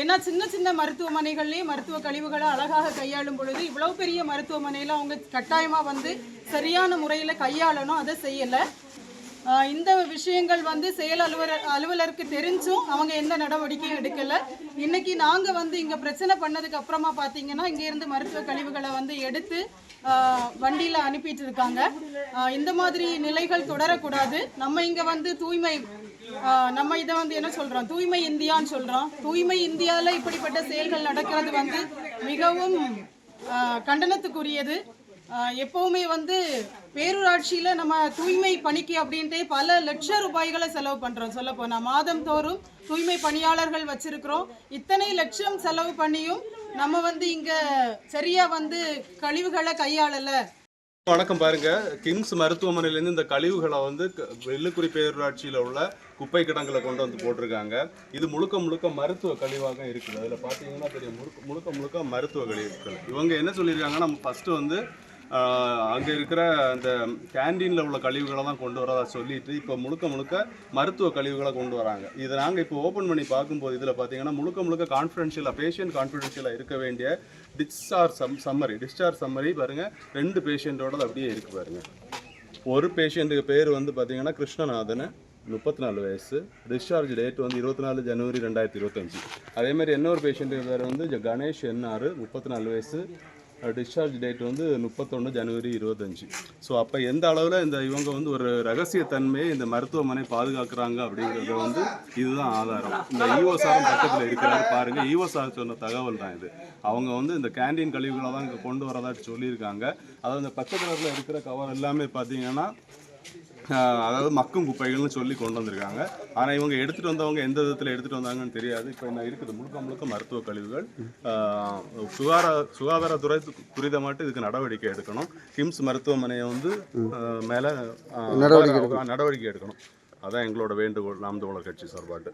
ஏன்னா சின்ன சின்ன மருத்துவமனைகள்லேயே மருத்துவ கழிவுகளை அழகாக கையாளும் பொழுது இவ்வளவு பெரிய மருத்துவமனையில் அவங்க கட்டாயமாக வந்து சரியான முறையில் கையாளணும், அதை செய்யலை. இந்த விஷயங்கள் வந்து செயல் அலுவலருக்கு தெரிஞ்சும் அவங்க எந்த நடவடிக்கையும் எடுக்கலை. இன்னைக்கு நாங்கள் வந்து இங்கே பிரச்சனை பண்ணதுக்கு அப்புறமா பார்த்தீங்கன்னா இங்கேருந்து மருத்துவ கழிவுகளை வந்து எடுத்து வண்டியில் அனுப்பிட்டு இருக்காங்க. இந்த மாதிரி நிலைகள் தொடரக்கூடாது. நம்ம இங்கே வந்து நம்ம இதை வந்து என்ன சொல்கிறோம், தூய்மை இந்தியான்னு சொல்கிறோம். தூய்மை இந்தியாவில் இப்படிப்பட்ட செயல்கள் நடக்கிறது வந்து மிகவும் கண்டனத்துக்குரியது. எப்போவுமே வந்து பேரூராட்சியில் நம்ம தூய்மை பணிக்கு அப்படின்ட்டு பல லட்ச ரூபாய்களை செலவு பண்ணுறோம். சொல்ல போனால் மாதம் தோறும் தூய்மை பணியாளர்கள் வச்சுருக்கிறோம். இத்தனை லட்சம் செலவு பண்ணியும் நம்ம வந்து இங்கே சரியாக வந்து கழிவுகளை கையாளலை. வணக்கம். பாருங்க, கிம்ஸ் மருத்துவமனையிலேருந்து இந்த கழிவுகளை வந்து வெள்ளுக்குறி பேரூராட்சியில் உள்ள குப்பை கிடங்களை கொண்டு வந்து போட்டிருக்காங்க. இது முழுக்க முழுக்க மருத்துவ கழிவாக இருக்குது. அதில் பார்த்தீங்கன்னா தெரியும், முழுக்க முழுக்க மருத்துவ கழிவுகள். இவங்க என்ன சொல்லியிருக்காங்கன்னா, நம்ம ஃபஸ்ட்டு வந்து அங்கே இருக்கிற அந்த கேண்டீனில் உள்ள கழிவுகளை தான் கொண்டு வரதா சொல்லிட்டு இப்போ முழுக்க முழுக்க மருத்துவ கழிவுகளை கொண்டு வராங்க. இதை நாங்கள் இப்போ ஓப்பன் பண்ணி பார்க்கும்போது இதில் பார்த்தீங்கன்னா முழுக்க முழுக்க கான்ஃபிடென்ஷியலாக, பேஷண்ட் கான்ஃபிடென்ஷியலாக இருக்க வேண்டிய டிஸ்சார்ஜ் சம்மரி பாருங்கள். 2 பேஷண்ட்டோட அப்படியே இருக்குது பாருங்கள். ஒரு பேஷண்ட்டுக்கு பேர் வந்து பார்த்தீங்கன்னா கிருஷ்ணநாதன், 34 வயசு. டிஸ்சார்ஜ் டேட் வந்து 24 ஜனவரி 2025. அதேமாதிரி இன்னொரு பேஷண்ட்டுக்கு பேர் வந்து கணேஷ் என்ஆர், 34 வயசு. டிஸ்சார்ஜ் டேட் வந்து 31 ஜனவரி 2025. ஸோ அப்போ எந்த அளவில் இவங்க வந்து ஒரு ரகசியத்தன்மையை இந்த மருத்துவமனை பாதுகாக்கிறாங்க அப்படிங்கிறத வந்து இதுதான் ஆதாரம். இந்த ஈஓசாரம் பக்கத்தில் இருக்கிறாரு பாருங்கள். ஈஓசார் சொன்ன தகவல் தான் இது. அவங்க வந்து இந்த கேண்டீன் கழிவுகளை தான் இங்கே கொண்டு வரதாட்டு சொல்லியிருக்காங்க. அதாவது இந்த பச்சை கலரில் இருக்கிற கவர் எல்லாமே பார்த்தீங்கன்னா அதாவது மக்கும் குப்பைகள்னு சொல்லி கொண்டு வந்திருக்காங்க. ஆனால் இவங்க எடுத்துகிட்டு வந்தவங்க எந்த விதத்தில் எடுத்துகிட்டு வந்தாங்கன்னு தெரியாது. இப்போ என்ன இருக்குது, முழுக்க முழுக்க மருத்துவ கழிவுகள். சுகாதாரத்துறை துரிதமாட்டு இதுக்கு நடவடிக்கை எடுக்கணும். கிம்ஸ் மருத்துவமனையை வந்து மேலே நடவடிக்கை எடுக்கணும். அதான் எங்களோட வேண்டுகோள், நாம் தமிழர் கட்சி சார்பாட்டு.